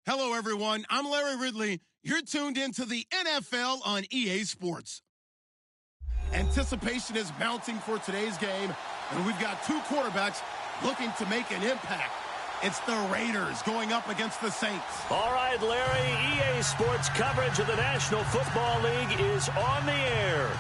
Hello, everyone. I'm Larry Ridley. You're tuned into the NFL on EA Sports. Anticipation is mounting for today's game, and we've got two quarterbacks looking to make an impact. It's the Raiders going up against the Saints. All right, Larry, EA Sports coverage of the National Football League is on the air.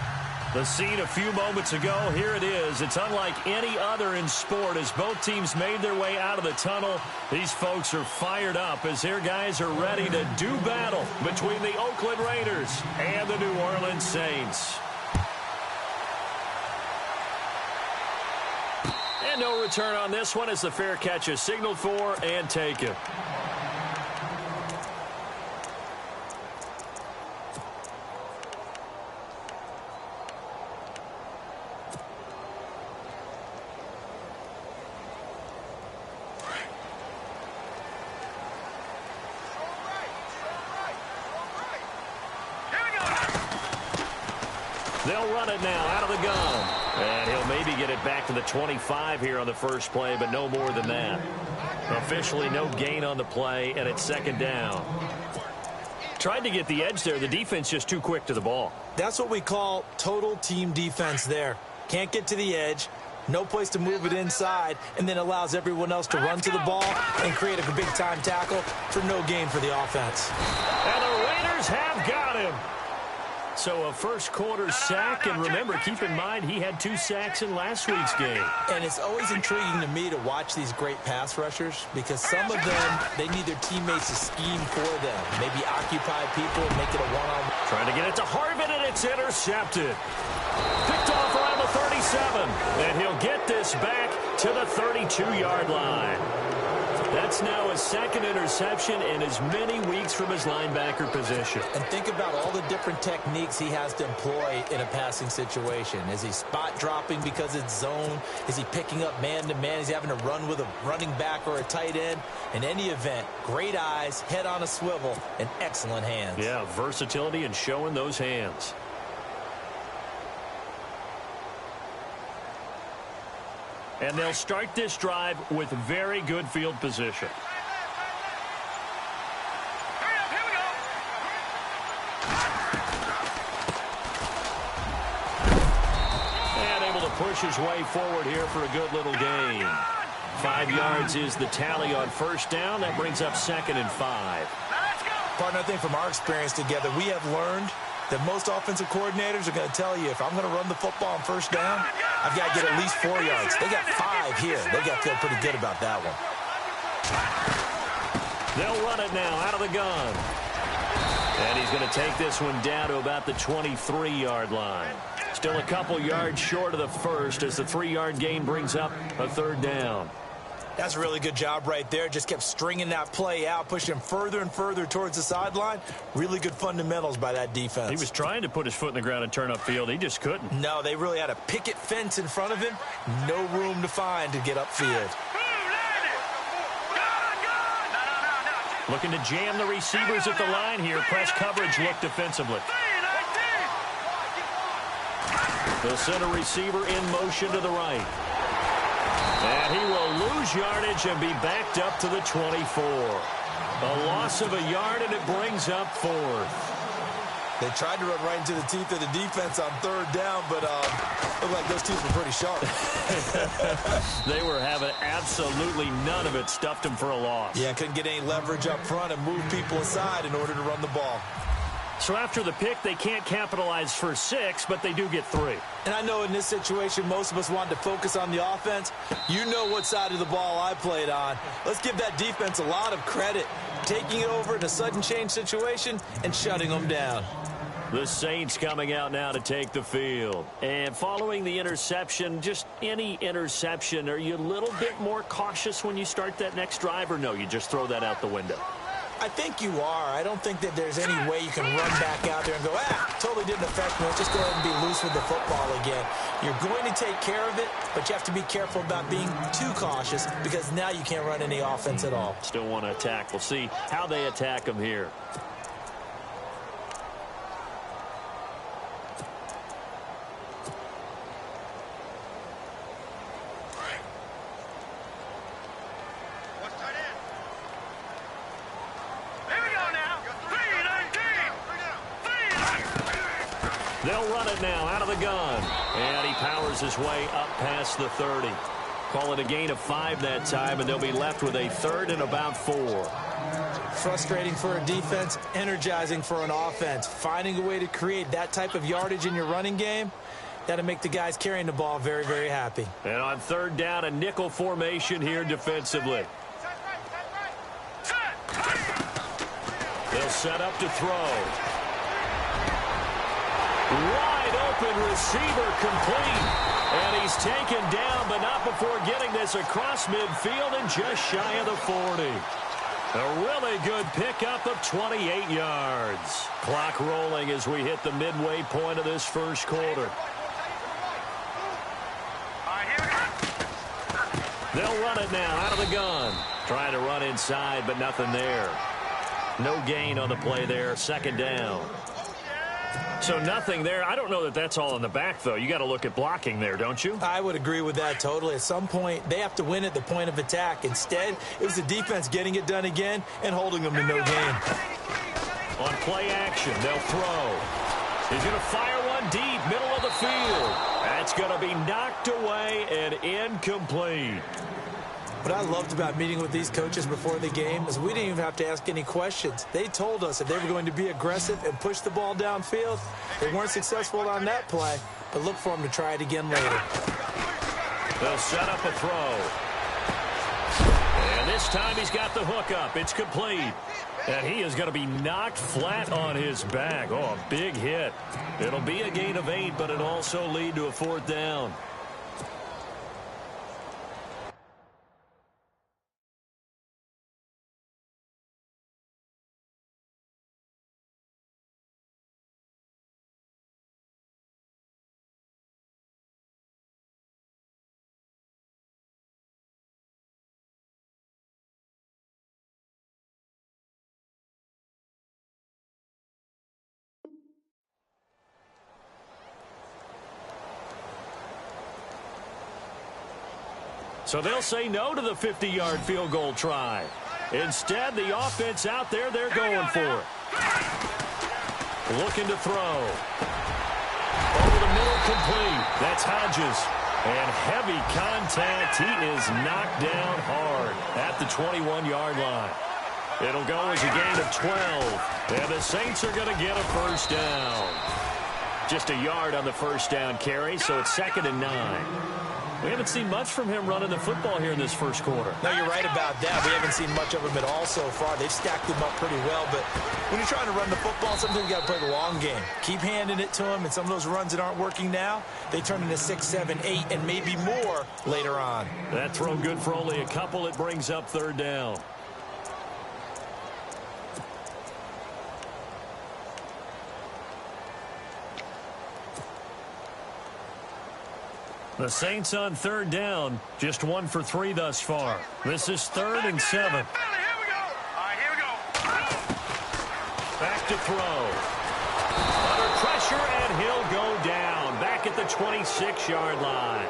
The scene a few moments ago, here it is. It's unlike any other in sport as both teams made their way out of the tunnel. These folks are fired up as their guys are ready to do battle between the Oakland Raiders and the New Orleans Saints. And no return on this one as the fair catch is signaled for and taken. They'll run it now out of the gun. And he'll maybe get it back to the 25 here on the first play, but no more than that. Officially no gain on the play, and it's second down. Tried to get the edge there. The defense just too quick to the ball. That's what we call total team defense there. Can't get to the edge, no place to move it inside, and then allows everyone else to run to the ball and create a big-time tackle for no gain for the offense. And the Raiders have got him. So a first quarter sack, and remember, keep in mind, he had 2 sacks in last week's game. And it's always intriguing to me to watch these great pass rushers because some of them, they need their teammates to scheme for them. Maybe occupy people and make it a one-on-one. Trying to get it to Harvin, and it's intercepted. Picked off around the 37, and he'll get this back to the 32-yard line. That's now his second interception in as many weeks from his linebacker position. And think about all the different techniques he has to employ in a passing situation. Is he spot dropping because it's zone? Is he picking up man-to-man? Is he having to run with a running back or a tight end? In any event, great eyes, head on a swivel, and excellent hands. Yeah, versatility and showing those hands. And they'll start this drive with very good field position. And able to push his way forward here for a good little gain. 5 yards is the tally on first down. That brings up 2nd and 5. Partner, I think from our experience together, we have learned that most offensive coordinators are going to tell you, if I'm going to run the football on first down, I've got to get at least 4 yards. They got 5 here. They got to feel pretty good about that one. They'll run it now out of the gun. And he's going to take this one down to about the 23-yard line. Still a couple yards short of the first as the 3-yard gain brings up a third down. That's a really good job right there. Just kept stringing that play out, pushing him further and further towards the sideline. Really good fundamentals by that defense. He was trying to put his foot in the ground and turn upfield. He just couldn't. No, they really had a picket fence in front of him. No room to find to get upfield. Looking to jam the receivers at the line here. Press coverage look defensively. They'll send a receiver in motion to the right. And he will lose yardage and be backed up to the 24. A loss of a yard, and it brings up 4th. They tried to run right into the teeth of the defense on third down, but looked like those teeth were pretty sharp. They were having absolutely none of it. Stuffed him for a loss. Yeah, couldn't get any leverage up front and move people aside in order to run the ball. So after the pick, they can't capitalize for 6, but they do get 3. And I know in this situation, most of us wanted to focus on the offense. You know what side of the ball I played on. Let's give that defense a lot of credit, taking it over in a sudden change situation and shutting them down. The Saints coming out now to take the field. And following the interception, just any interception, are you a little bit more cautious when you start that next drive, or no, you just throw that out the window? I think you are. I don't think that there's any way you can run back out there and go, totally didn't affect me. Let's just go ahead and be loose with the football again. You're going to take care of it, but you have to be careful about being too cautious because now you can't run any offense at all. Still want to attack. We'll see how they attack them here. They'll run it now out of the gun. And he powers his way up past the 30. Call it a gain of 5 that time, and they'll be left with a 3rd and about 4. Frustrating for a defense, energizing for an offense. Finding a way to create that type of yardage in your running game, that'll make the guys carrying the ball very, very happy. And on 3rd down, a nickel formation here defensively. They'll set up to throw. Wide open receiver complete. And he's taken down, but not before getting this across midfield and just shy of the 40. A really good pickup of 28 yards. Clock rolling as we hit the midway point of this first quarter. They'll run it now out of the gun. Trying to run inside, but nothing there. No gain on the play there. 2nd down. So nothing there. I don't know that that's all in the back, though. You got to look at blocking there, don't you? I would agree with that totally. At some point, they have to win at the point of attack. Instead, it was the defense getting it done again and holding them to no gain. On play action, they'll throw. He's going to fire one deep, middle of the field. That's going to be knocked away and incomplete. What I loved about meeting with these coaches before the game is we didn't even have to ask any questions. They told us if they were going to be aggressive and push the ball downfield. They weren't successful on that play, but look for them to try it again later. They'll set up a throw. And this time he's got the hook up. It's complete. And he is going to be knocked flat on his back. Oh, a big hit. It'll be a gain of 8, but it'll also lead to a 4th down. So they'll say no to the 50-yard field goal try. Instead, the offense out there, they're going for it. Looking to throw. Over the middle, complete. That's Hodges. And heavy contact. He is knocked down hard at the 21-yard line. It'll go as a gain of 12. And the Saints are going to get a 1st down. Just a yard on the 1st down carry, so it's 2nd and 9. We haven't seen much from him running the football here in this first quarter. No, you're right about that. We haven't seen much of him at all so far. They've stacked him up pretty well, but when you're trying to run the football, sometimes you got to play the long game. Keep handing it to him, and some of those runs that aren't working now, they turn into 6, 7, 8, and maybe more later on. That throw good for only a couple. It brings up 3rd down. The Saints on 3rd down, just 1 for 3 thus far. This is 3rd and 7. Here we go. Back to throw. Under pressure, and he'll go down. Back at the 26-yard line.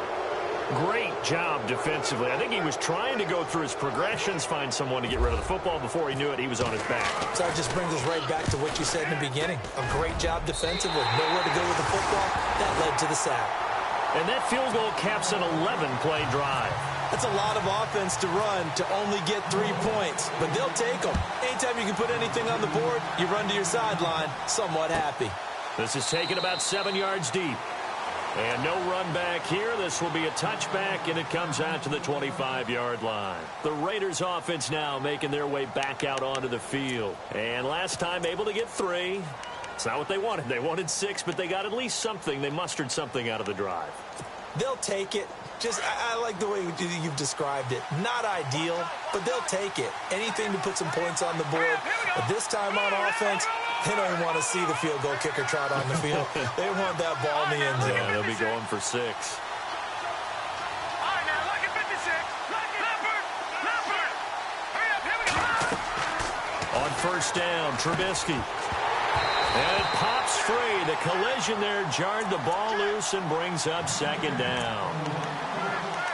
Great job defensively. I think he was trying to go through his progressions, find someone to get rid of the football. Before he knew it, he was on his back. So that just brings us right back to what you said in the beginning. A great job defensively. Nowhere to go with the football. That led to the sack. And that field goal caps an 11-play drive. That's a lot of offense to run to only get 3 points, but they'll take them. Anytime you can put anything on the board, you run to your sideline somewhat happy. This is taken about 7 yards deep. And no run back here. This will be a touchback, and it comes out to the 25-yard line. The Raiders offense now making their way back out onto the field. And last time able to get 3. It's not what they wanted. They wanted 6, but they got at least something. They mustered something out of the drive. They'll take it. I like the way you've described it. Not ideal, but they'll take it. Anything to put some points on the board. But this time on offense, they don't even want to see the field goal kicker trot on the field. They want that ball in the end zone. Yeah, they'll be going for 6. On 1st down, Trubisky. And it pops free. The collision there jarred the ball loose and brings up 2nd down.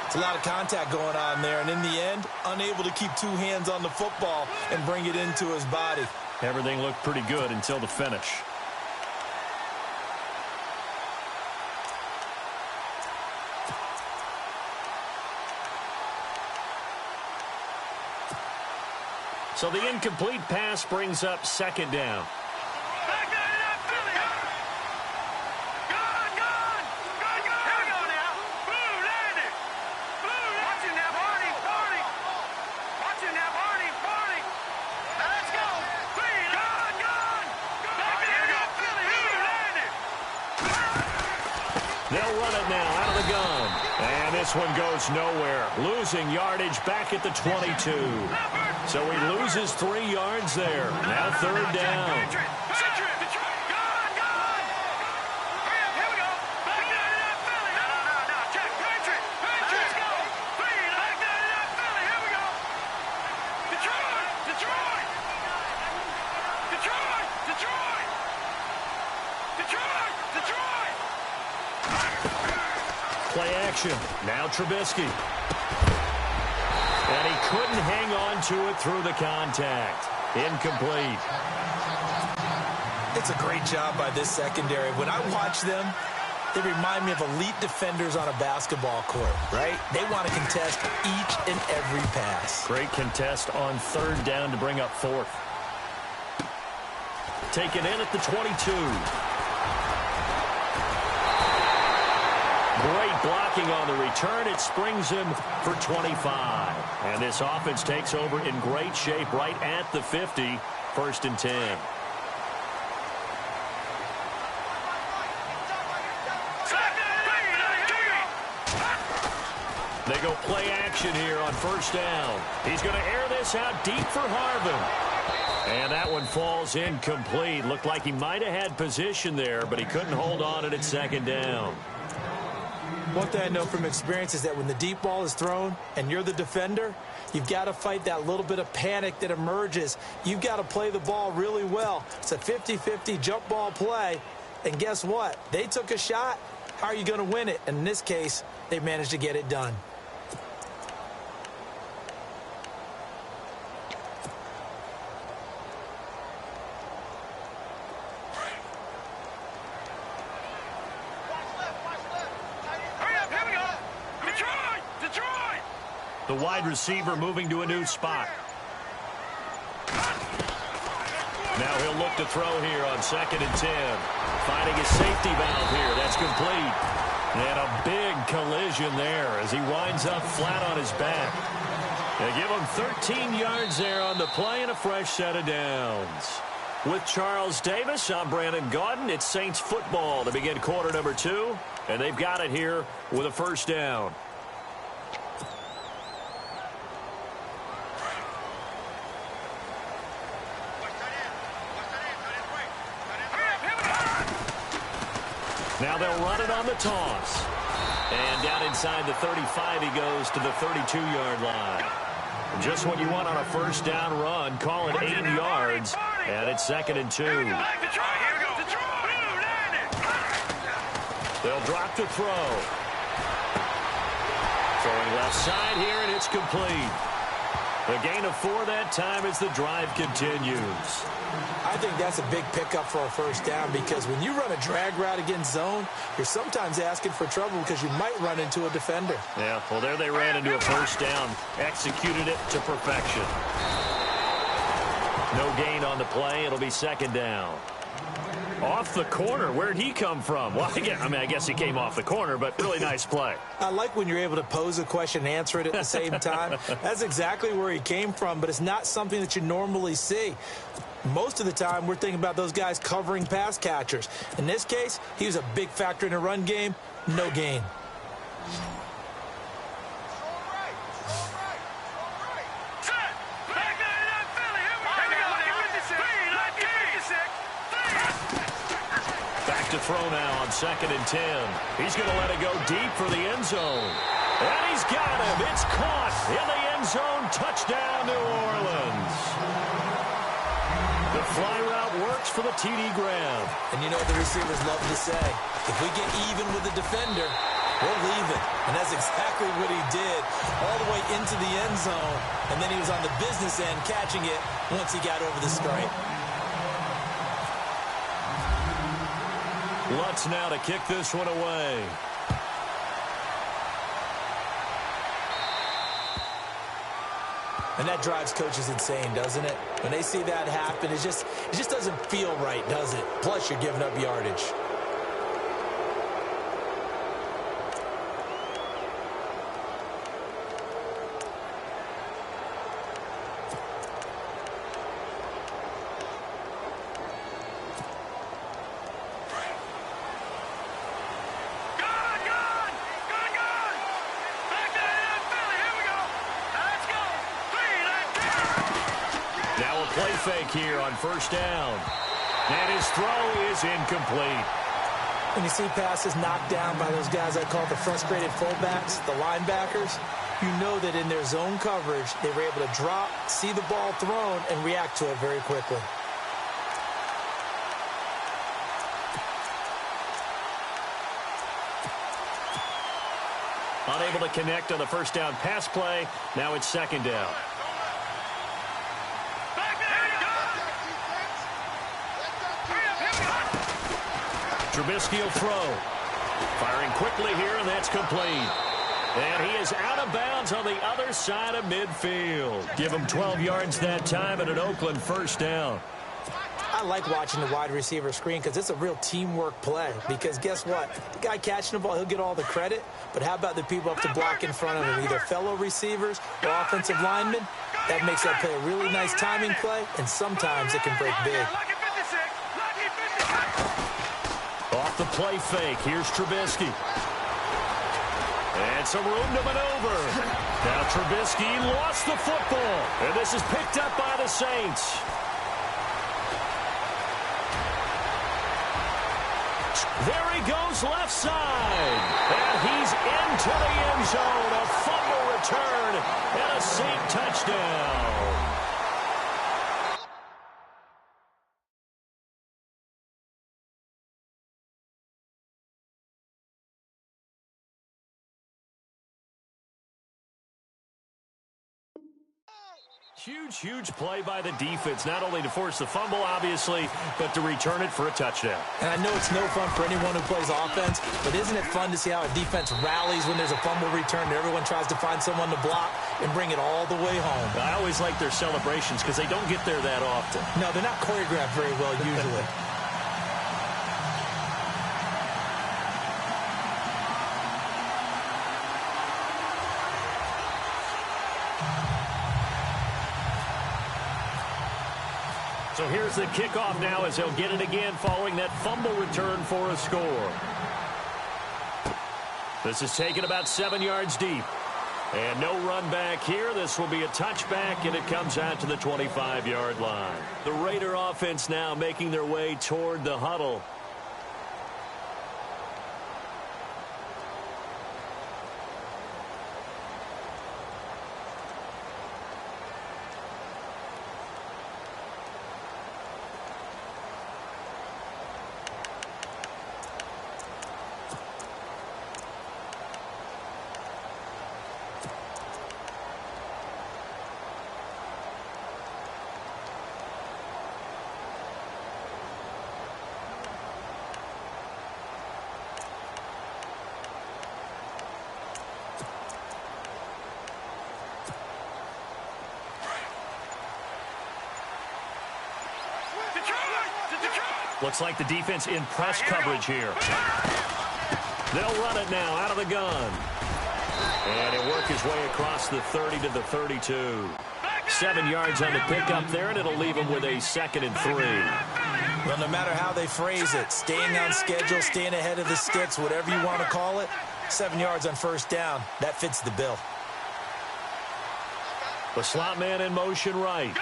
It's a lot of contact going on there, and in the end, unable to keep 2 hands on the football and bring it into his body. Everything looked pretty good until the finish. So the incomplete pass brings up second down. They'll run it now out of the gun. And this one goes nowhere. Losing yardage back at the 22. So he loses 3 yards there. Now third down. Play action. Now Trubisky. And he couldn't hang on to it through the contact. Incomplete. It's a great job by this secondary. When I watch them, they remind me of elite defenders on a basketball court, right? They want to contest each and every pass. Great contest on third down to bring up fourth. Taken in at the 22. Great blocking on the return. It springs him for 25. And this offense takes over in great shape right at the 50. 1st and 10. They go play action here on 1st down. He's going to air this out deep for Harvin. And that one falls incomplete. Looked like he might have had position there, but he couldn't hold on it at 2nd down. One thing I know from experience is that when the deep ball is thrown and you're the defender, you've got to fight that little bit of panic that emerges. You've got to play the ball really well. It's a 50-50 jump ball play. And guess what? They took a shot. How are you going to win it? And in this case, they managed to get it done. The wide receiver moving to a new spot. Now he'll look to throw here on 2nd and 10. Finding his safety valve here. That's complete. And a big collision there as he winds up flat on his back. They give him 13 yards there on the play and a fresh set of downs. With Charles Davis, I'm Brandon Gaudin. It's Saints football to begin quarter number 2. And they've got it here with a 1st down. Now they'll run it on the toss. And down inside the 35, he goes to the 32-yard line. Just what you want on a 1st down run. Call it 8 yards. And it's 2nd and 2. They'll drop to throw. Throwing left side here, and it's complete. A gain of 4 that time as the drive continues. I think that's a big pickup for a 1st down because when you run a drag route against zone, you're sometimes asking for trouble because you might run into a defender. Yeah, well, there they ran into a 1st down. Executed it to perfection. No gain on the play. It'll be 2nd down. Off the corner. Where'd he come from? Well, I guess he came off the corner, but really nice play. I like when you're able to pose a question and answer it at the same time. That's exactly where he came from, but it's not something that you normally see. Most of the time, we're thinking about those guys covering pass catchers. In this case, he was a big factor in the run game. No gain. To throw now on 2nd and 10. He's going to let it go deep for the end zone. And he's got him. It's caught in the end zone. Touchdown, New Orleans. The fly route works for the TD grab. And you know what the receivers love to say? If we get even with the defender, we'll leave it. And that's exactly what he did all the way into the end zone. And then he was on the business end catching it once he got over the stripe. Lutz now to kick this one away. And that drives coaches insane, doesn't it? When they see that happen, it just doesn't feel right, does it? Plus, you're giving up yardage. Play fake here on first down. And his throw is incomplete. When you see passes knocked down by those guys I call the frustrated fullbacks, the linebackers, you know that in their zone coverage, they were able to drop, see the ball thrown, and react to it very quickly. Unable to connect on the first down pass play. Now it's second down. Trubisky will throw. Firing quickly here, and that's complete. And he is out of bounds on the other side of midfield. Give him 12 yards that time and an Oakland first down. I like watching the wide receiver screen because it's a real teamwork play. Because guess what? The guy catching the ball, he'll get all the credit. But how about the people up to block in front of him, either fellow receivers or offensive linemen? That makes that play a really nice timing play, and sometimes it can break big. Off the play fake, here's Trubisky. And some room to maneuver. Now Trubisky lost the football. And this is picked up by the Saints. There he goes left side. And he's into the end zone. A fumble return and a Saint touchdown. Huge play by the defense, not only to force the fumble, obviously, but to return it for a touchdown. And I know it's no fun for anyone who plays offense, but isn't it fun to see how a defense rallies when there's a fumble return and everyone tries to find someone to block and bring it all the way home? I always like their celebrations because they don't get there that often. No, they're not choreographed very well usually. So here's the kickoff now as they'll get it again following that fumble return for a score. This is taken about 7 yards deep. And no run back here. This will be a touchback, and it comes out to the 25-yard line. The Raider offense now making their way toward the huddle. Looks like the defense in press coverage here. They'll run it now out of the gun. And he'll work his way across the 30 to the 32. 7 yards on the pickup there, and it'll leave him with a 2nd and 3. Well, no matter how they phrase it, staying on schedule, staying ahead of the sticks, whatever you want to call it, 7 yards on first down, that fits the bill. The slot man in motion right.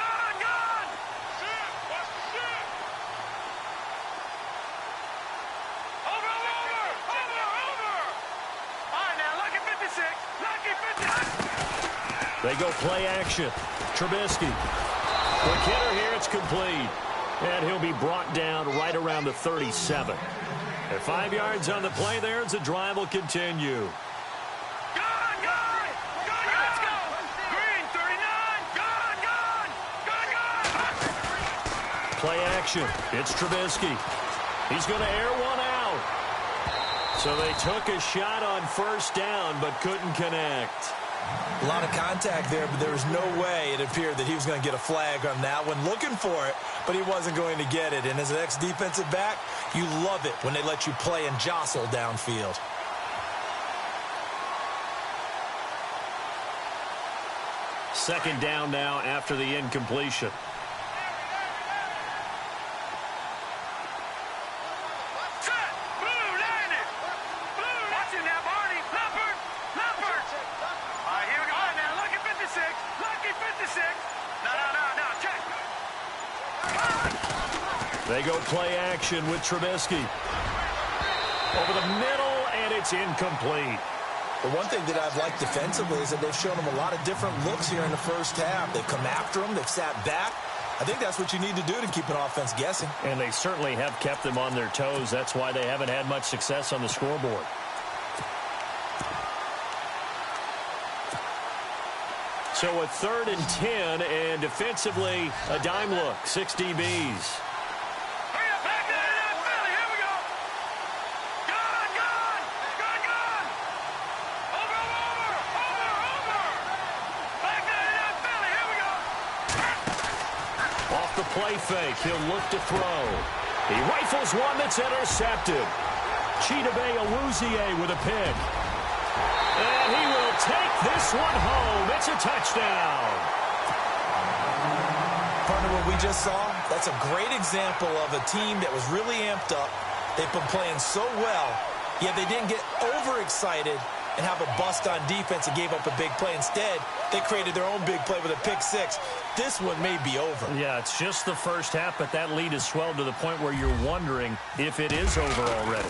They go play action. Trubisky. Quick hitter here. It's complete. And he'll be brought down right around the 37. At 5 yards on the play there, as the drive will continue. Play action. It's Trubisky. He's going to air one out. So they took a shot on first down, but couldn't connect. A lot of contact there, but there was no way it appeared that he was going to get a flag on that one. Looking for it, but he wasn't going to get it. And as an ex-defensive back, you love it when they let you play and jostle downfield. Second down now after the incompletion. They go play action with Trubisky. Over the middle, and it's incomplete. The one thing that I've liked defensively is that they've shown them a lot of different looks here in the first half. They've come after them. They've sat back. I think that's what you need to do to keep an offense guessing. And they certainly have kept them on their toes. That's why they haven't had much success on the scoreboard. So a 3rd and 10, and defensively, a dime look, 6 DBs. Play fake. He'll look to throw. He rifles one that's intercepted. Chidobe Awuzie with a pick. And he will take this one home. It's a touchdown. Partner, what we just saw, that's a great example of a team that was really amped up. They've been playing so well, yet they didn't get overexcited and have a bust on defense and gave up a big play. Instead, they created their own big play with a pick six. This one may be over. Yeah, it's just the first half, but that lead has swelled to the point where you're wondering if it is over already.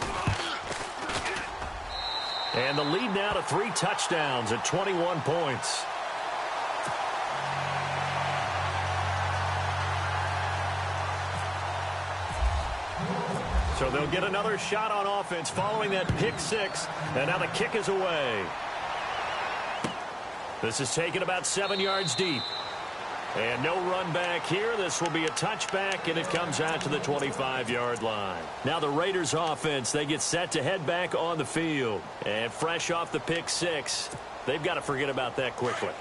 And the lead now to 3 touchdowns at 21 points. So they'll get another shot on offense following that pick six. And now the kick is away. This is taken about 7 yards deep. And no run back here. This will be a touchback, and it comes out to the 25-yard line. Now the Raiders offense, they get set to head back on the field. And fresh off the pick six, they've got to forget about that quickly.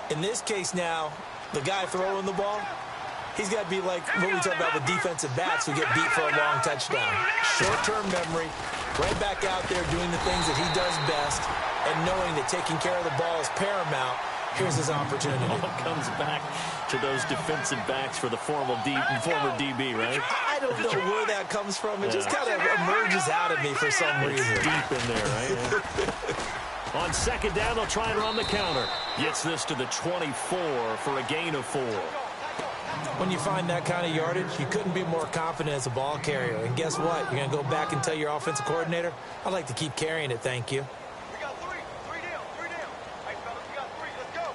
In this case now, the guy throwing the ball, he's got to be like what we talk about with defensive backs who get beat for a long touchdown. Short-term memory, right back out there doing the things that he does best, and knowing that taking care of the ball is paramount. Here's his opportunity. It all comes back to those defensive backs for the former DB, right? I don't know where that comes from. It just kind of emerges out of me for some reason. It's deep in there, right? On second down, they'll try and run the counter. Gets this to the 24 for a gain of 4. When you find that kind of yardage, you couldn't be more confident as a ball carrier. And guess what? You're going to go back and tell your offensive coordinator, I'd like to keep carrying it, thank you. We got 3. 3 down. 3 down. All right, fellas, we got 3. Let's go.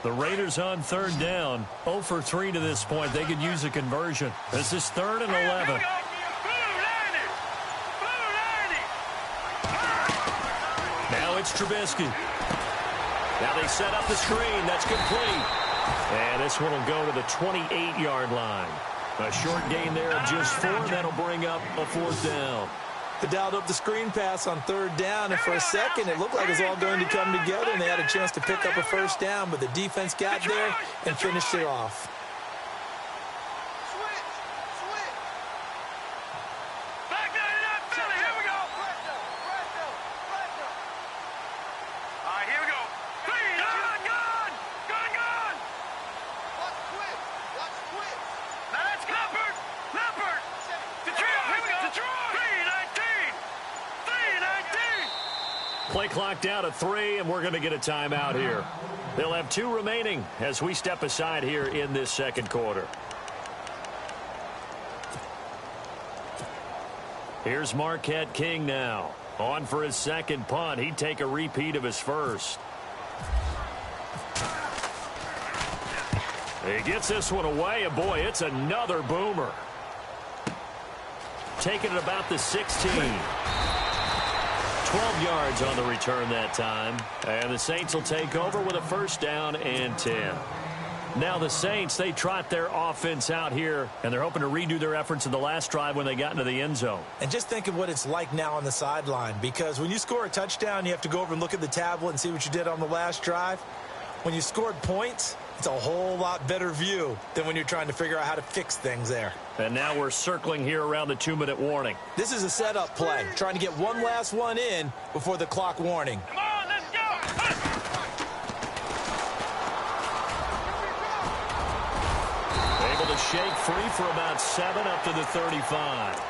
The Raiders on third down, 0 for 3 to this point. They could use a conversion. This is 3rd and 11. Now it's Trubisky. Now they set up the screen. That's complete. And this one will go to the 28-yard line. A short gain there of just 4. That'll bring up a 4th down. They dialed up the screen pass on 3rd down, and for a second it looked like it was all going to come together, and they had a chance to pick up a 1st down, but the defense got there and finished it off. Play clock down at 3, and we're going to get a timeout here. They'll have 2 remaining as we step aside here in this second quarter. Here's Marquette King now. On for his second punt. He'd take a repeat of his first. He gets this one away, and boy, it's another boomer. Taking it about the 16. 12 yards on the return that time. And the Saints will take over with a 1st down and 10. Now the Saints, they trot their offense out here, and they're hoping to redo their efforts in the last drive when they got into the end zone. And just think of what it's like now on the sideline, because when you score a touchdown, you have to go over and look at the tablet and see what you did on the last drive. When you scored points, it's a whole lot better view than when you're trying to figure out how to fix things there. And now we're circling here around the 2-minute warning. This is a setup play, trying to get one last one in before the clock warning. Come on, let's go! Able to shake free for about 7 up to the 35.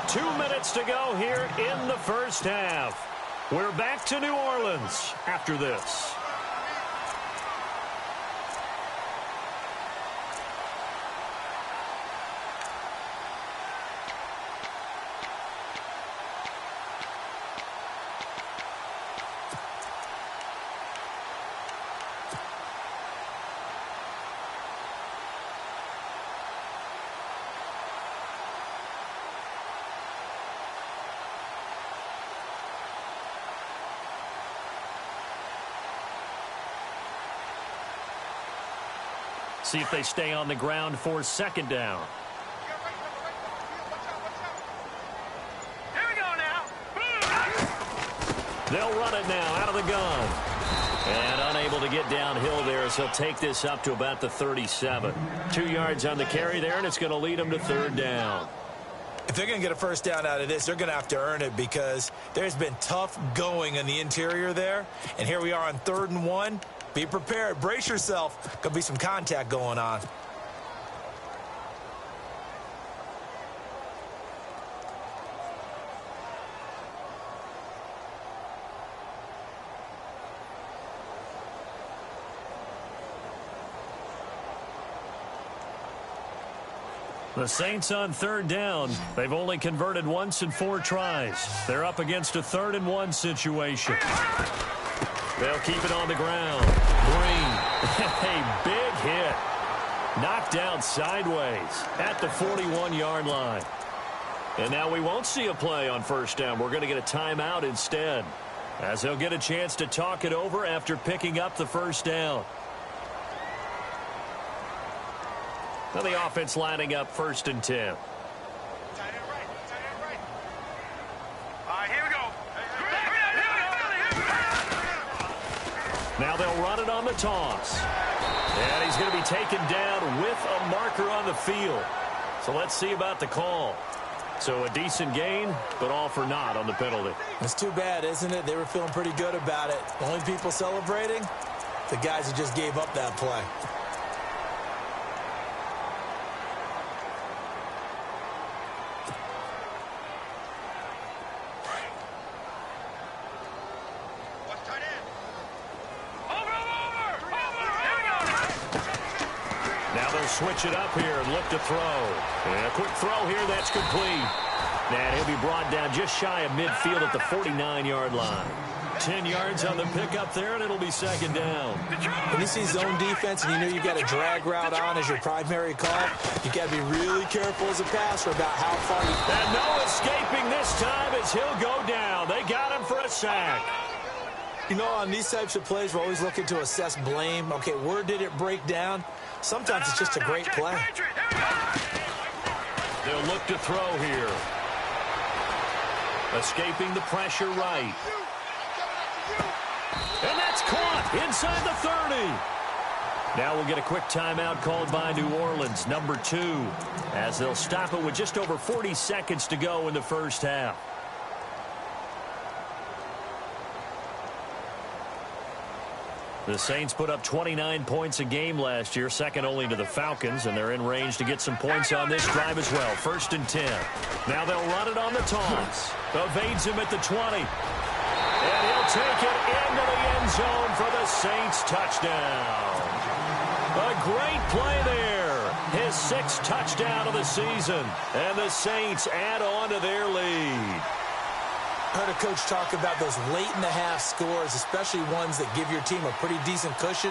2 minutes to go here in the first half. We're back to New Orleans after this. See if they stay on the ground for second down. Here we go now. They'll run it now out of the gun. And unable to get downhill there as he'll take this up to about the 37. 2 yards on the carry there, and it's going to lead them to third down. If they're going to get a first down out of this, they're going to have to earn it, because there's been tough going in the interior there. And here we are on 3rd and 1. Be prepared. Brace yourself. Could be some contact going on. The Saints on 3rd down. They've only converted once in 4 tries. They're up against a 3rd and 1 situation. They'll keep it on the ground. Green. A big hit. Knocked down sideways at the 41-yard line. And now we won't see a play on first down. We're going to get a timeout instead, as they'll get a chance to talk it over after picking up the first down. Now the offense lining up 1st and 10. Tight end right. Tight end right. All right, here we go. Now they'll run it on the toss. And he's going to be taken down with a marker on the field. So let's see about the call. So a decent gain, but all for naught on the penalty. It's too bad, isn't it? They were feeling pretty good about it. The only people celebrating, the guys who just gave up that play. Switch it up here and look to throw. And a quick throw here, that's complete. And he'll be brought down just shy of midfield at the 49-yard line. 10 yards on the pickup there, and it'll be second down. When you see zone defense and you know you've got a drag route on as your primary call, you got to be really careful as a passer about how far you... And no escaping this time as he'll go down. They got him for a sack. You know, on these types of plays, we're always looking to assess blame. Okay, where did it break down? Sometimes it's just a great play. They'll look to throw here. Escaping the pressure right. And that's caught inside the 30. Now we'll get a quick timeout called by New Orleans, number 2, as they'll stop it with just over 40 seconds to go in the first half. The Saints put up 29 points a game last year, second only to the Falcons, and they're in range to get some points on this drive as well. 1st and 10. Now they'll run it on the toss. Evades him at the 20. And he'll take it into the end zone for the Saints touchdown. A great play there. His 6th touchdown of the season. And the Saints add on to their lead. I heard a coach talk about those late-in-the-half scores, especially ones that give your team a pretty decent cushion.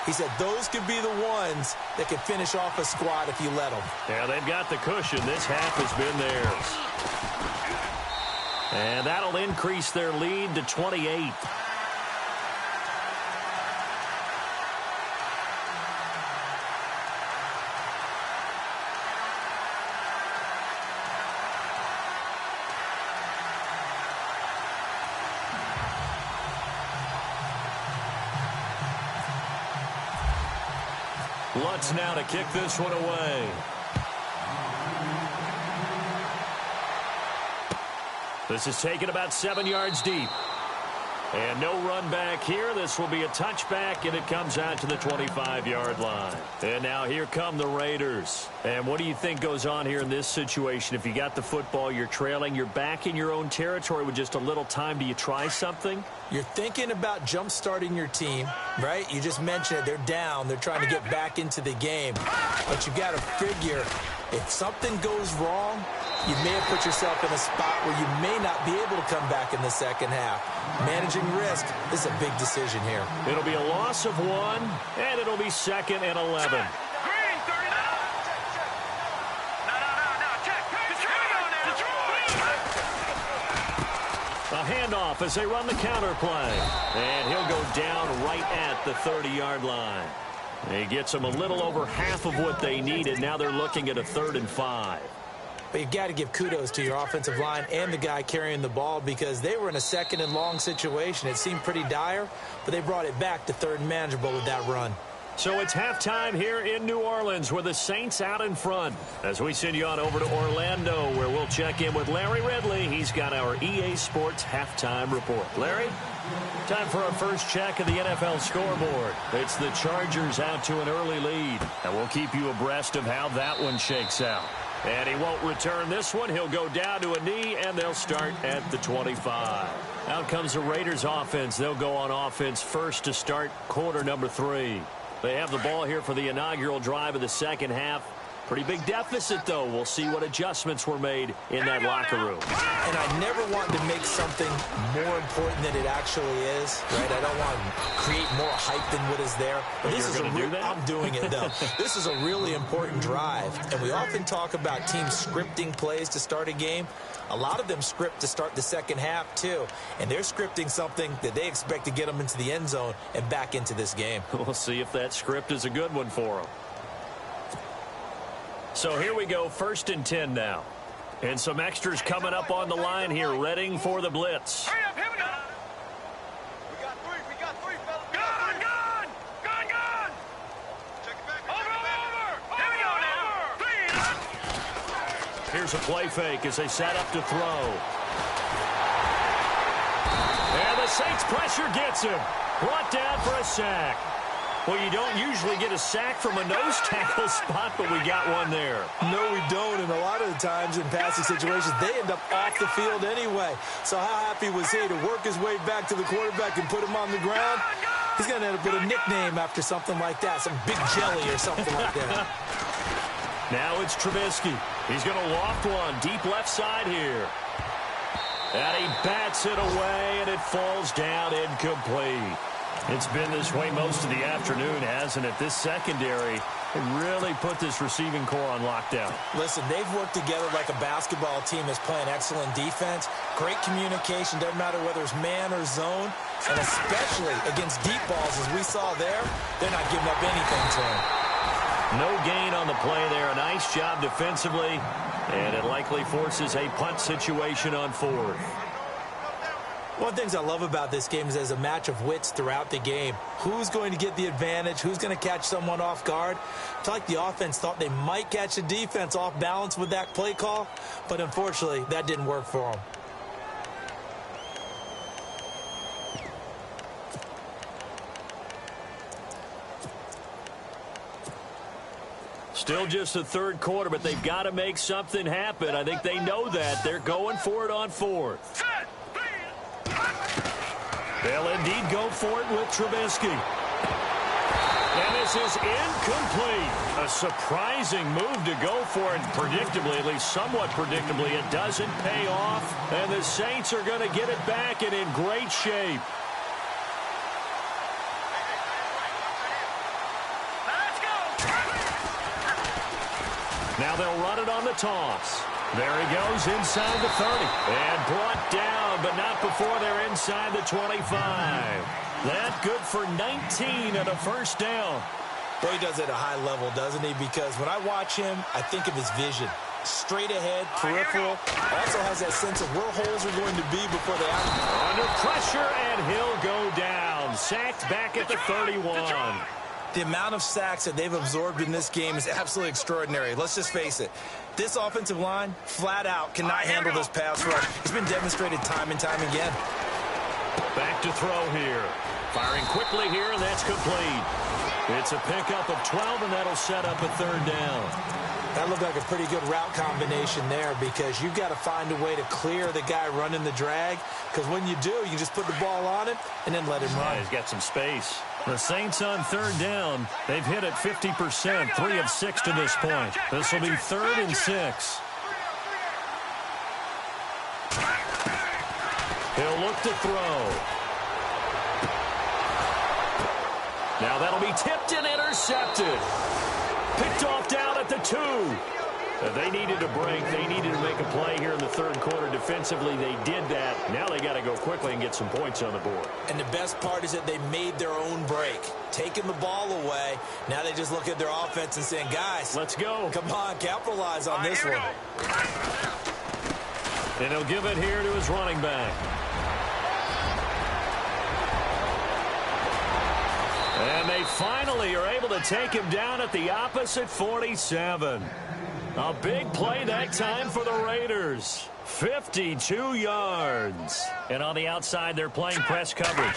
He said those could be the ones that could finish off a squad if you let them. Yeah, they've got the cushion. This half has been theirs. And that'll increase their lead to 28. Lutz now to kick this one away. This is taken about 7 yards deep. And no run back here. This will be a touchback, and it comes out to the 25-yard line. And now here come the Raiders. And what do you think goes on here in this situation? If you got the football, you're trailing, you're back in your own territory with just a little time. Do you try something? You're thinking about jump-starting your team, right? You just mentioned it. They're down. They're trying to get back into the game. But you got to figure, if something goes wrong, you may have put yourself in a spot where you may not be able to come back in the second half. Managing risk is a big decision here. It'll be a loss of 1, and it'll be 2nd and 11. A handoff as they run the counter play. And he'll go down right at the 30-yard line. He gets them a little over half of what they needed. Now they're looking at a 3rd and 5. But you've got to give kudos to your offensive line and the guy carrying the ball because they were in a 2nd and long situation. It seemed pretty dire, but they brought it back to 3rd and manageable with that run. So it's halftime here in New Orleans with the Saints out in front. As we send you on over to Orlando, where we'll check in with Larry Ridley. He's got our EA Sports halftime report. Larry? Time for our first check of the NFL scoreboard. It's the Chargers out to an early lead. And we'll keep you abreast of how that one shakes out. And he won't return this one. He'll go down to a knee, and they'll start at the 25. Out comes the Raiders offense. They'll go on offense first to start quarter number 3. They have the ball here for the inaugural drive of the second half. Pretty big deficit, though. We'll see what adjustments were made in that locker room. And I never want to make something more important than it actually is, right? I don't want to create more hype than what is there. But this is I'm doing it, though. This is a really important drive. And we often talk about teams scripting plays to start a game. A lot of them script to start the second half, too. And they're scripting something that they expect to get them into the end zone and back into this game. We'll see if that script is a good one for them. So here we go, 1st and 10 now. And some extras coming up on the line here, readying for the blitz. Hurry up, here we go. We got three, fellas. Gone. Check it back. Over. Here we go now. Here's a play fake as they set up to throw. And the Saints pressure gets him. Brought down for a sack. Well, you don't usually get a sack from a nose tackle spot, but we got one there. No, we don't, and a lot of the times in passing situations, they end up off the field anyway. So how happy was he to work his way back to the quarterback and put him on the ground? He's going to end up with a nickname after something like that, some Big Jelly or something like that. Now it's Trubisky. He's going to loft one deep left side here. And he bats it away, and it falls down incomplete. It's been this way most of the afternoon, hasn't it? This secondary really put this receiving core on lockdown. Listen, they've worked together like a basketball team that's playing excellent defense. Great communication, doesn't matter whether it's man or zone. And especially against deep balls, as we saw there, they're not giving up anything to him. No gain on the play there. A nice job defensively. And it likely forces a punt situation on 4th. One of the things I love about this game is there's a match of wits throughout the game. Who's going to get the advantage? Who's going to catch someone off guard? I feel like the offense thought they might catch the defense off balance with that play call, but unfortunately, that didn't work for them. Still just the 3rd quarter, but they've got to make something happen. I think they know that. They're going for it on 4th. They'll indeed go for it with Trubisky. And this is incomplete. A surprising move to go for it. Predictably, at least somewhat predictably, it doesn't pay off. And the Saints are going to get it back and in great shape. Now they'll run it on the toss. There he goes inside the 30. And brought down, but not before they're inside the 25. That good for 19 and a first down. Well, he does it at a high level, doesn't he? Because when I watch him, I think of his vision. Straight ahead, peripheral. Also has that sense of where holes are going to be before they under pressure, and he'll go down. Sacked back at the 31. The amount of sacks that they've absorbed in this game is absolutely extraordinary. Let's just face it. This offensive line, flat out, cannot handle this pass rush. It's been demonstrated time and time again. Back to throw here. Firing quickly here, and that's complete. It's a pickup of 12, and that'll set up a third down. That looked like a pretty good route combination there because you've got to find a way to clear the guy running the drag, because when you do, you just put the ball on it and then let him run. Yeah, he's got some space. The Saints on third down. They've hit it 50%, 3 of 6 to this point. This will be 3rd and 6. He'll look to throw. Now that'll be tipped and intercepted. Picked off down at the 2. They needed a break. They needed to make a play here in the third quarter. Defensively, they did that. Now they got to go quickly and get some points on the board. And the best part is that they made their own break. Taking the ball away. Now they just look at their offense and saying, guys, let's go. Come on, capitalize on this one. And he'll give it here to his running back. And they finally are able to take him down at the opposite 47. A big play that time for the Raiders. 52 yards. And on the outside, they're playing press coverage.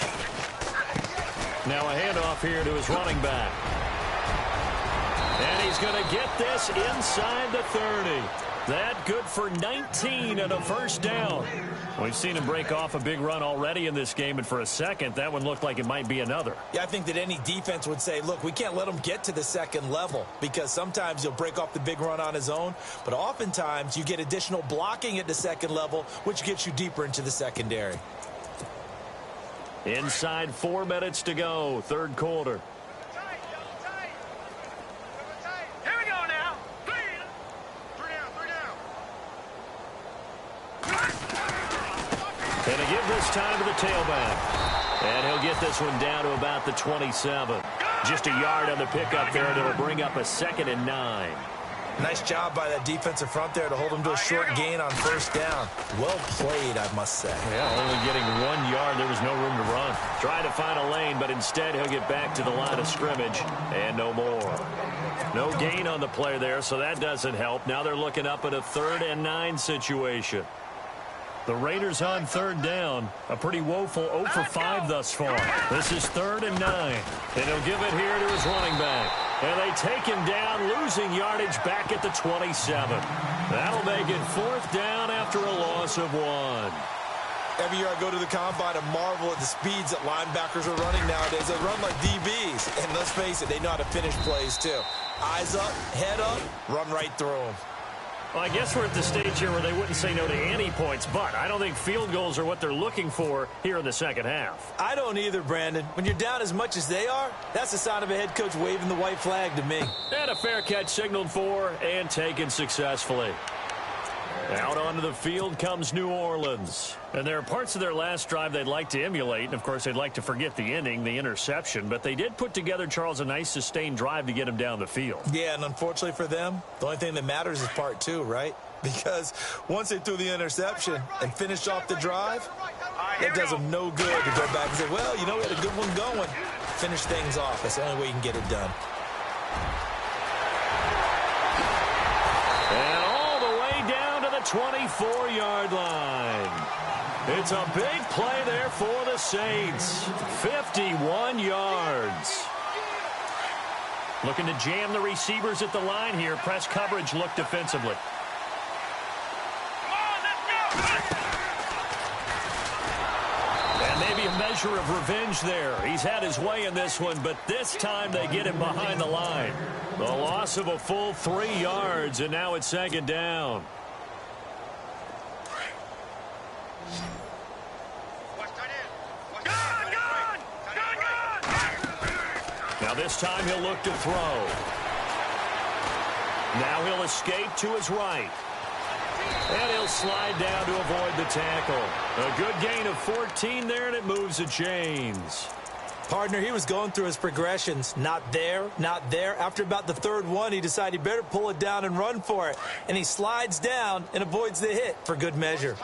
Now a handoff here to his running back. And he's going to get this inside the 30. That good for 19 and a first down. We've seen him break off a big run already in this game, and for a second, that one looked like it might be another. Yeah, I think that any defense would say, look, we can't let him get to the second level, because sometimes he'll break off the big run on his own, but oftentimes you get additional blocking at the second level, which gets you deeper into the secondary. Inside 4 minutes to go, third quarter. Here we go now. 3 down. And to give this time to the tailback. And he'll get this one down to about the 27. Just a yard on the pickup there, and it'll bring up a 2nd and 9. Nice job by that defensive front there to hold him to a short gain on first down. Well played, I must say. Yeah, only getting 1 yard. There was no room to run. Trying to find a lane, but instead he'll get back to the line of scrimmage and no more. No gain on the play there, so that doesn't help. Now they're looking up at a 3rd and 9 situation. The Raiders on third down. A pretty woeful 0 for 5 thus far. This is 3rd and 9. And he'll give it here to his running back. And they take him down, losing yardage back at the 27. That'll make it 4th down after a loss of 1. Every year I go to the combine and marvel at the speeds that linebackers are running nowadays. They run like DBs. And let's face it, they know how to finish plays too. Eyes up, head up, run right through them. Well, I guess we're at the stage here where they wouldn't say no to any points, but I don't think field goals are what they're looking for here in the second half. I don't either, Brandon. When you're down as much as they are, that's the sign of a head coach waving the white flag to me. And a fair catch signaled for and taken successfully. Out onto the field comes New Orleans. And there are parts of their last drive they'd like to emulate. And, of course, they'd like to forget the inning, the interception. But they did put together, Charles, a nice sustained drive to get him down the field. Yeah, and unfortunately for them, the only thing that matters is part 2, right? Because once they threw the interception and finished off the drive, it does them no good to go back and say, well, you know, we had a good one going. Finish things off. That's the only way you can get it done. And all the way down to the 24-yard line. It's a big play there for the Saints. 51 yards. Looking to jam the receivers at the line here. Press coverage look defensively. And maybe a measure of revenge there. He's had his way in this one, but this time they get him behind the line. The loss of a full 3 yards, and now it's 2nd down. Now this time he'll look to throw. Now he'll escape to his right. And he'll slide down to avoid the tackle. A good gain of 14 there, and it moves the chains. Partner, he was going through his progressions. Not there, not there. After about the 3rd one, he decided he better pull it down and run for it. And he slides down and avoids the hit for good measure.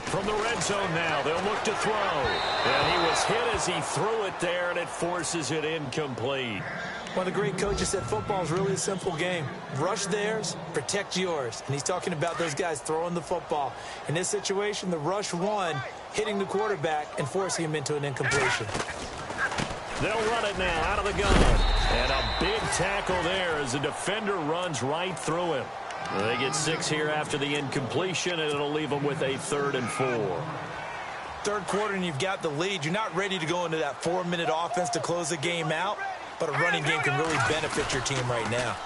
From the red zone now, they'll look to throw. And he was hit as he threw it there, and it forces it incomplete. One of the great coaches said football is really a simple game. Rush theirs, protect yours. And he's talking about those guys throwing the football. In this situation, the rush won, hitting the quarterback and forcing him into an incompletion. They'll run it now out of the gun. And a big tackle there as the defender runs right through him. They get 6 here after the incompletion, and it'll leave them with a 3rd and 4. Third quarter, and you've got the lead. You're not ready to go into that 4-minute offense to close the game out, but a running game can really benefit your team right now.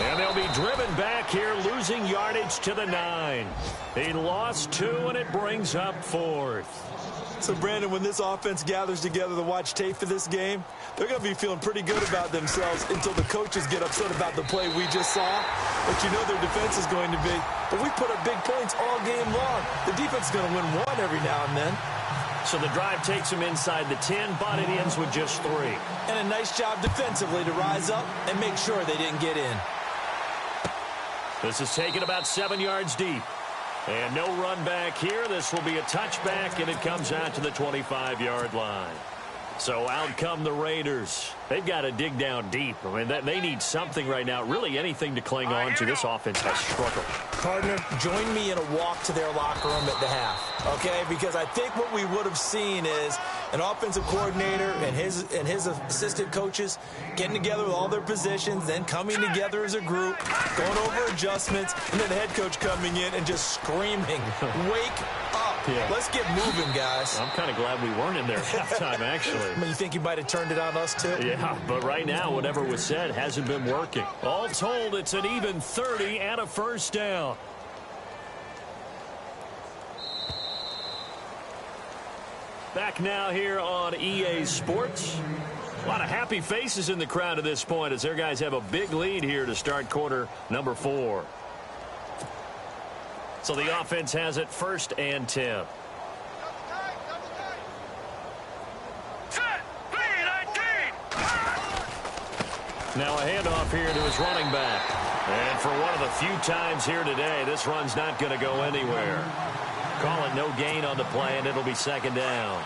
And they'll be driven back here, losing yardage to the 9. He lost 2, and it brings up 4th. So, Brandon, when this offense gathers together to watch tape for this game, they're going to be feeling pretty good about themselves until the coaches get upset about the play we just saw. But you know their defense is going to be. But we put up big points all game long. The defense is going to win one every now and then. So the drive takes them inside the 10, but it ends with just 3. And a nice job defensively to rise up and make sure they didn't get in. This is taken about 7 yards deep. And no run back here. This will be a touchback, and it comes out to the 25-yard line. So out come the Raiders. They've got to dig down deep. I mean, they need something right now, really anything to cling on to. This offense has struggled. Partner, join me in a walk to their locker room at the half, okay? Because I think what we would have seen is an offensive coordinator and his assistant coaches getting together with all their positions, then coming together as a group, going over adjustments, and then the head coach coming in and just screaming, wake up. Yeah. Let's get moving, guys. I'm kind of glad we weren't in there at halftime, actually. I mean, you think he might have turned it on us, too? Yeah, but right now, whatever was said hasn't been working. All told, it's an even 30 and a 1st down. Back now here on EA Sports. A lot of happy faces in the crowd at this point as their guys have a big lead here to start quarter number 4. So the offense has it 1st and 10. Now a handoff here to his running back. And for one of the few times here today, this run's not going to go anywhere. Call it no gain on the play, and it'll be 2nd down.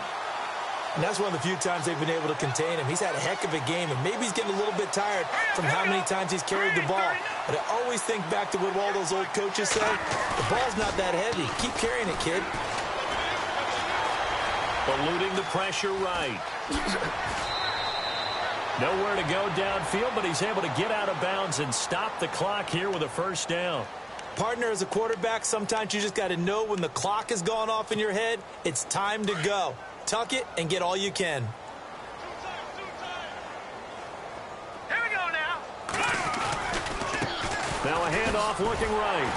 And that's one of the few times they've been able to contain him. He's had a heck of a game, and maybe he's getting a little bit tired from how many times he's carried the ball. But I always think back to what all those old coaches say. The ball's not that heavy. Keep carrying it, kid. Eluding the pressure right. Nowhere to go downfield, but he's able to get out of bounds and stop the clock here with a 1st down. Partner, as a quarterback, sometimes you just got to know when the clock has gone off in your head, it's time to go. Tuck it and get all you can. Here we go now. Now a handoff looking right.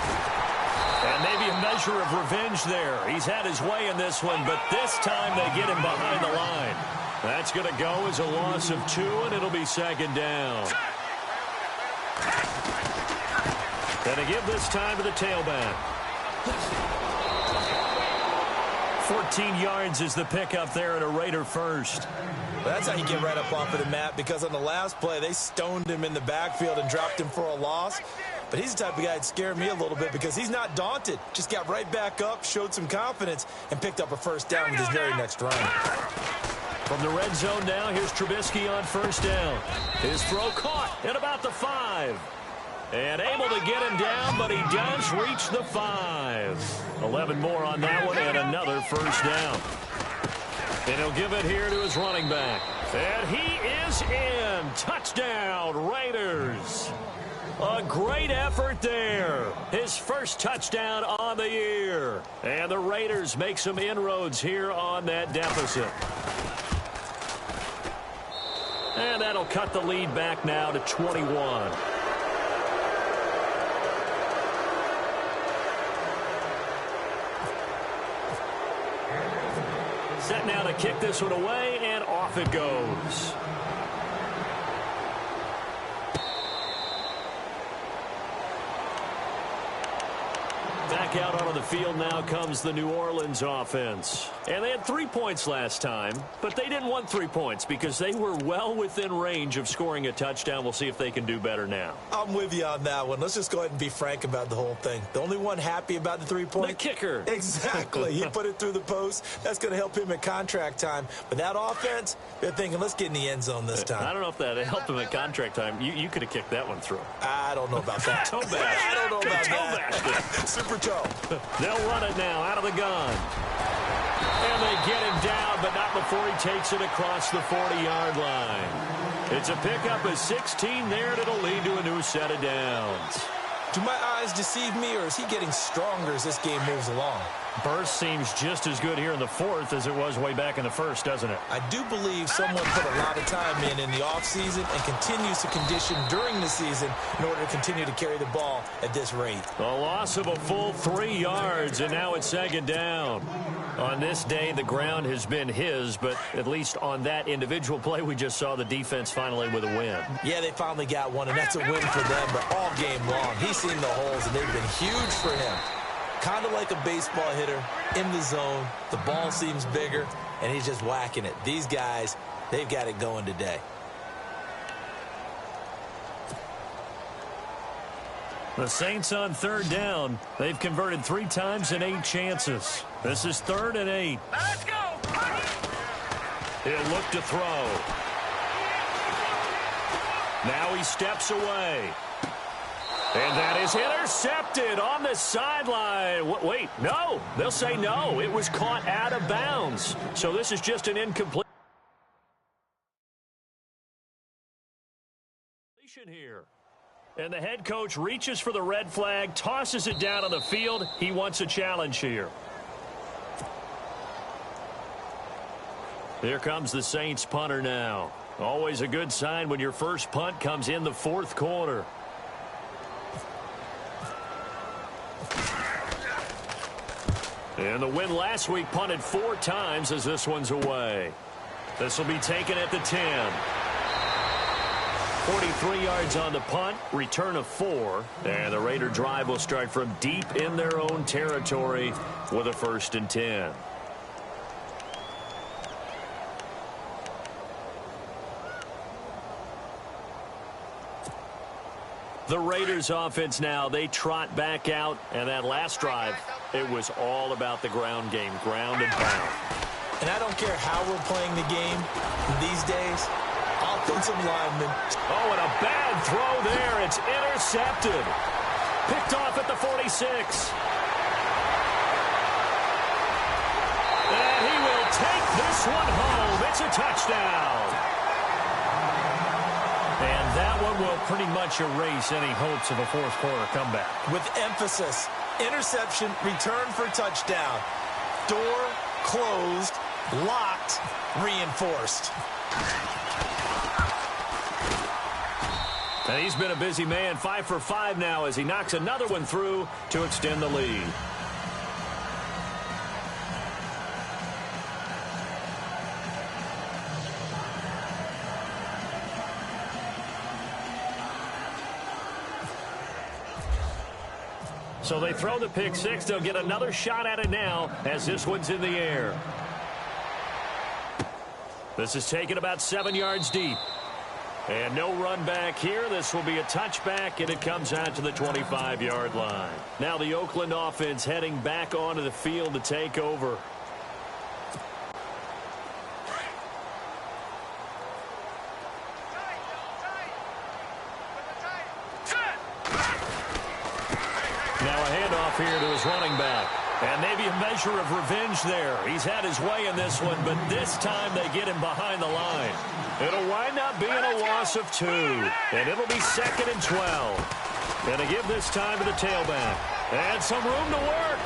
And maybe a measure of revenge there. He's had his way in this one, but this time they get him behind the line. That's going to go as a loss of 2, and it'll be 2nd down. And to give this time to the tailback. 14 yards is the pickup there, and a Raider 1st. That's how you get right up off of the mat, because on the last play, they stoned him in the backfield and dropped him for a loss. But he's the type of guy that scared me a little bit because he's not daunted. Just got right back up, showed some confidence, and picked up a 1st down with his very next run. From the red zone now, here's Trubisky on 1st down. His throw caught at about the 5. And able to get him down, but he does reach the 5. 11 more on that one, and another 1st down. And he'll give it here to his running back. And he is in. Touchdown, Raiders. A great effort there. His 1st touchdown on the year. And the Raiders make some inroads here on that deficit. And that'll cut the lead back now to 21. Set now to kick this one away, and off it goes. Back back out onto the field now comes the New Orleans offense. And they had 3 points last time, but they didn't want 3 points because they were well within range of scoring a touchdown. We'll see if they can do better now. I'm with you on that one. Let's just go ahead and be frank about the whole thing. The only one happy about the 3-point? The kicker. Exactly. He put it through the post. That's going to help him at contract time. But that offense, they're thinking, let's get in the end zone this time. I don't know if that helped him at contract time. You could have kicked that one through. I don't know about that. Toe bash. I don't know about that. Super toe. They'll run it now out of the gun. And they get him down, but not before he takes it across the 40-yard line. It's a pickup of 16 there, and it'll lead to a new set of downs. Do my eyes deceive me, or is he getting stronger as this game moves along? Burst seems just as good here in the fourth as it was way back in the first, doesn't it? I do believe someone put a lot of time in the offseason and continues to condition during the season in order to continue to carry the ball at this rate. A loss of a full 3 yards, and now it's second down. On this day, the ground has been his, but at least on that individual play, we just saw the defense finally with a win. Yeah, they finally got one, and that's a win for them, but all game long, he's seen the holes, and they've been huge for him. Kind of like a baseball hitter in the zone. The ball seems bigger, and he's just whacking it. These guys, they've got it going today. The Saints on third down. They've converted 3 times in 8 chances. This is 3rd and 8. Let's go. He'll look to throw. Now he steps away. And that is intercepted on the sideline. Wait, no. They'll say no. It was caught out of bounds. So this is just an incomplete here. And the head coach reaches for the red flag, tosses it down on the field. He wants a challenge here. Here comes the Saints punter now. Always a good sign when your first punt comes in the 4th quarter. And the win last week punted 4 times as this one's away. This will be taken at the 10. 43 yards on the punt, return of 4. And the Raider drive will start from deep in their own territory with a 1st and 10. The Raiders offense now, they trot back out, and that last drive, it was all about the ground game, ground and pound. And I don't care how we're playing the game these days, offensive linemen. Oh, and a bad throw there. It's intercepted. Picked off at the 46. And he will take this one home. It's a touchdown. And that one will pretty much erase any hopes of a 4th quarter comeback. With emphasis, interception, return for touchdown. Door closed, locked, reinforced. And he's been a busy man, 5 for 5 now as he knocks another one through to extend the lead. So they throw the pick 6. They'll get another shot at it now as this one's in the air. This is taken about 7 yards deep. And no run back here. This will be a touchback, and it comes out to the 25-yard line. Now the Oakland offense heading back onto the field to take over. Now a handoff here to his running back. And maybe a measure of revenge there. He's had his way in this one, but this time they get him behind the line. It'll wind up being a loss of 2. And it'll be 2nd and 12. And to give this time to the tailback. And some room to work.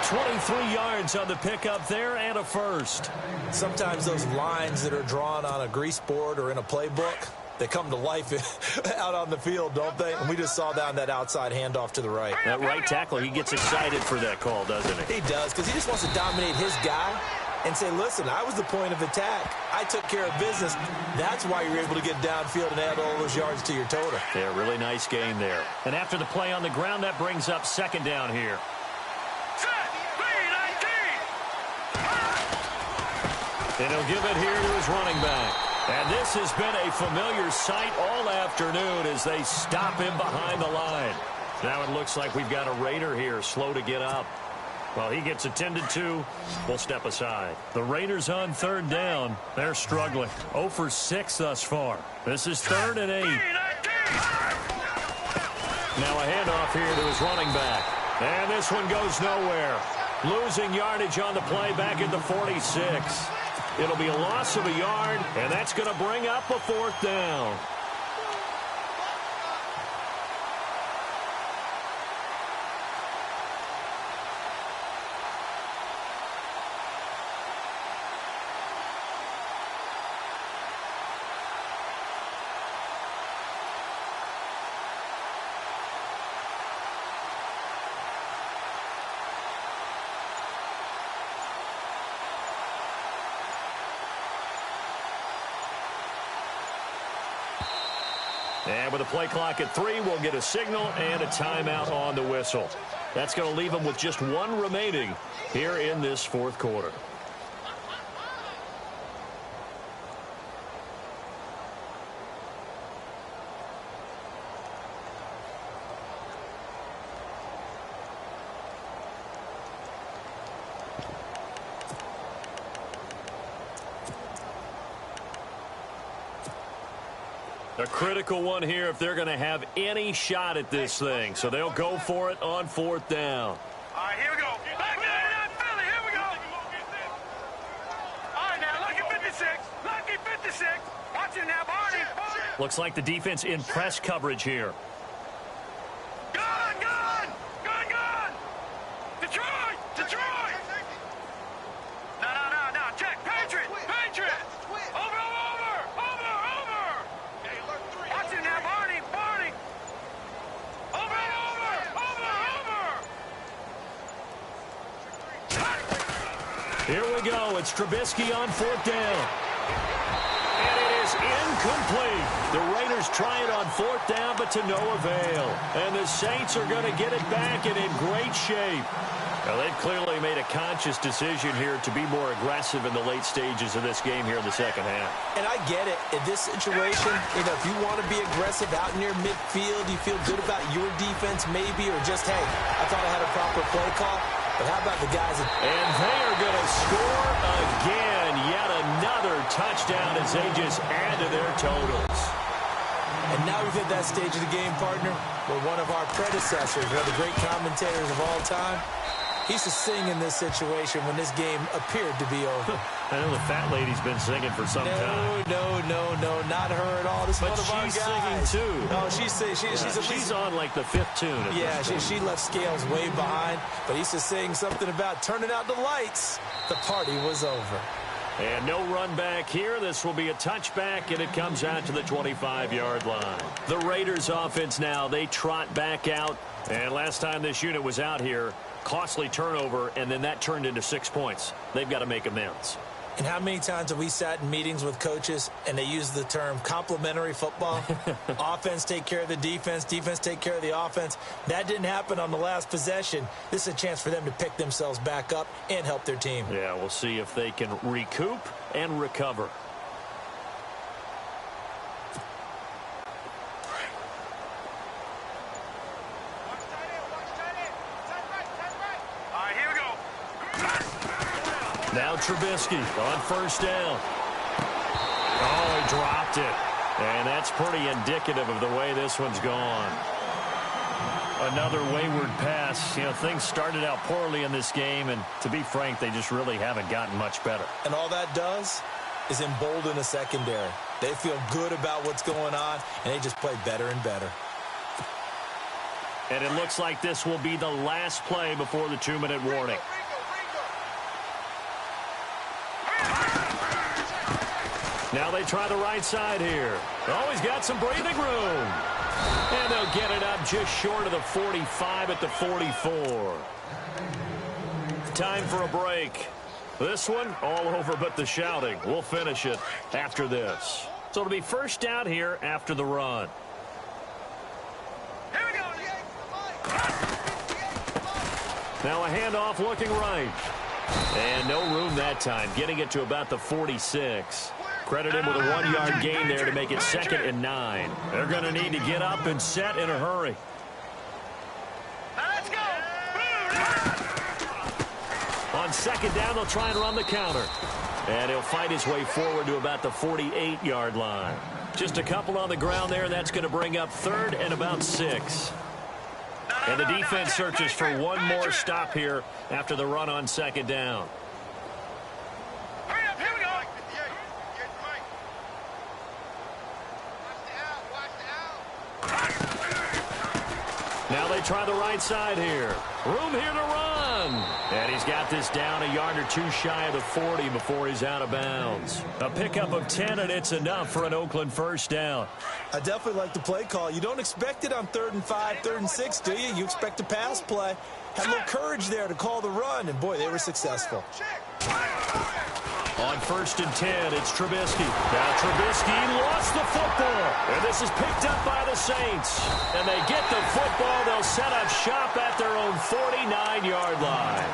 23 yards on the pickup there and a 1st. Sometimes those lines that are drawn on a grease board or in a playbook, they come to life out on the field, don't they? And we just saw that on that outside handoff to the right. That right tackle, he gets excited for that call, doesn't he? He does, because he just wants to dominate his guy and say, listen, I was the point of attack. I took care of business. That's why you're able to get downfield and add all those yards to your total. Yeah, really nice gain there. And after the play on the ground, that brings up second down here. And he'll give it here to his running back. And this has been a familiar sight all afternoon as they stop him behind the line. Now it looks like we've got a Raider here, slow to get up. Well, he gets attended to. We'll step aside. The Raiders on third down. They're struggling. 0 for 6 thus far. This is 3rd and 8. Now a handoff here to his running back. And this one goes nowhere. Losing yardage on the play back at the 46. It'll be a loss of a yard, and that's going to bring up a 4th down. And with a play clock at 3, we'll get a signal and a timeout on the whistle. That's going to leave them with just 1 remaining here in this 4th quarter. A critical one here if they're going to have any shot at this thing. So they'll go for it on 4th down. All right, here we go. Back in Philly. Here we go. All right, now, lucky 56. Lucky 56. Watch it now, Barney. Looks like the defense in press coverage here. Gun. Detroit. No. Check. Patriot. Over. Watch it now, Barney. Over. Here we go. It's Trubisky on 4th down. And it is incomplete. The Raiders try it on 4th down, but to no avail. And the Saints are going to get it back and in great shape. Well, they've clearly made a conscious decision here to be more aggressive in the late stages of this game here in the second half. And I get it. In this situation, if you want to be aggressive out in your midfield, you feel good about your defense maybe, or just, hey, I thought I had a proper play call. But how about the guys that... And they are going to score again. Yet another touchdown as they just add to their totals. And now we've hit that stage of the game, partner, where one of our predecessors, one of the great commentators of all time, he used to sing in this situation when this game appeared to be over. I know the fat lady's been singing for some time. No, not her at all. This is one of our guys. She's singing too. No, she's on like the 5th tune. Yeah, she left Scales way behind, but he used to sing something about turning out the lights. The party was over. And no run back here. This will be a touchback, and it comes out to the 25-yard line. The Raiders offense now, they trot back out. And last time this unit was out here, costly turnover, and then that turned into 6 points. They've got to make amends. And how many times have we sat in meetings with coaches and they use the term complementary football? Offense take care of the defense, defense take care of the offense. That didn't happen on the last possession. This is a chance for them to pick themselves back up and help their team. Yeah, we'll see if they can recoup and recover. Now Trubisky on 1st down. Oh, he dropped it. And that's pretty indicative of the way this one's gone. Another wayward pass. Things started out poorly in this game, and to be frank, they just really haven't gotten much better. And all that does is embolden a secondary. They feel good about what's going on, and they just play better and better. And it looks like this will be the last play before the 2-minute warning. Now they try the right side here. Oh, he's got some breathing room. And they'll get it up just short of the 45 at the 44. Time for a break. This one, all over but the shouting. We'll finish it after this. So it'll be first down here after the run. Here we go. Now a handoff looking right. And no room that time, getting it to about the 46. Credit him with a 1-yard gain there to make it 2nd and 9. They're going to need to get up and set in a hurry. Let's go. On 2nd down, they'll try and run the counter. And he'll fight his way forward to about the 48-yard line. Just a couple on the ground there, and that's going to bring up 3rd and about 6. And the defense searches for one more stop here after the run on 2nd down. Hurry up, here we go. Now they try the right side here. Room here to run. And he's got this down a yard or two shy of the 40 before he's out of bounds. A pickup of 10, and it's enough for an Oakland first down. I definitely like the play call. You don't expect it on 3rd and 5, 3rd and 6, do you? You expect a pass play. Had a little courage there to call the run, and boy, they were successful. On 1st and 10, it's Trubisky. Now Trubisky lost the football. And this is picked up by the Saints. And they get the football. They'll set up shop at their own 49-yard line.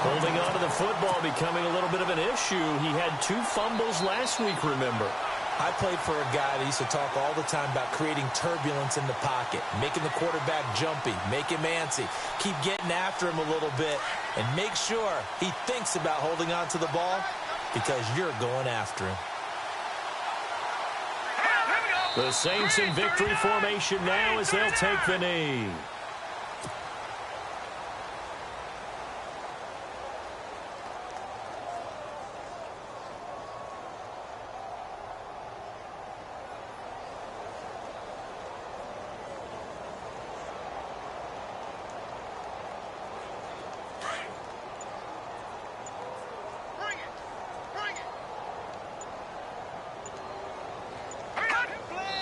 Holding on to the football becoming a little bit of an issue. He had 2 fumbles last week, remember. I played for a guy that used to talk all the time about creating turbulence in the pocket, making the quarterback jumpy, make him antsy, keep getting after him a little bit, and make sure he thinks about holding on to the ball because you're going after him. The Saints in victory formation now as they'll take the knee.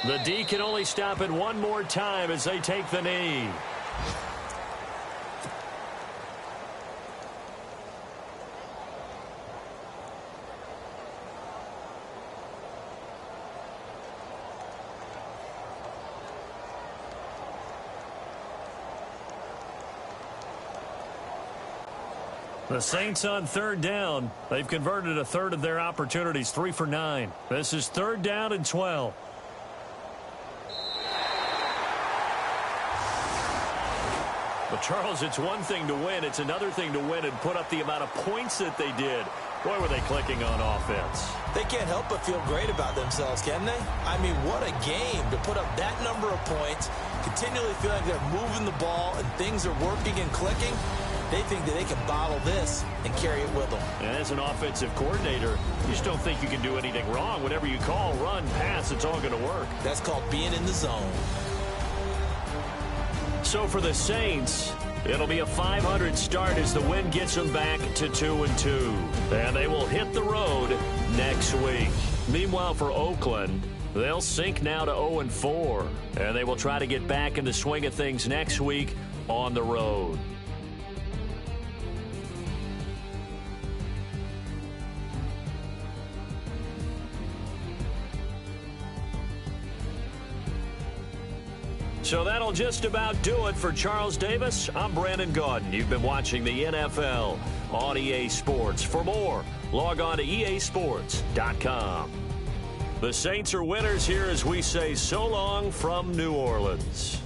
The D can only stop it one more time as they take the knee. The Saints on 3rd down. They've converted a third of their opportunities, 3 for 9. This is 3rd down and 12. But, Charles, it's one thing to win. It's another thing to win and put up the amount of points that they did. Boy, were they clicking on offense. They can't help but feel great about themselves, can they? I mean, what a game to put up that number of points, continually feel like they're moving the ball and things are working and clicking. They think that they can bottle this and carry it with them. And as an offensive coordinator, you just don't think you can do anything wrong. Whatever you call, run, pass, it's all going to work. That's called being in the zone. So for the Saints, it'll be a 500 start as the win gets them back to 2-2. And they will hit the road next week. Meanwhile, for Oakland, they'll sink now to 0-4. And they will try to get back in the swing of things next week on the road. So that'll just about do it for Charles Davis. I'm Brandon Gaudin. You've been watching the NFL on EA Sports. For more, log on to easports.com. The Saints are winners here as we say so long from New Orleans.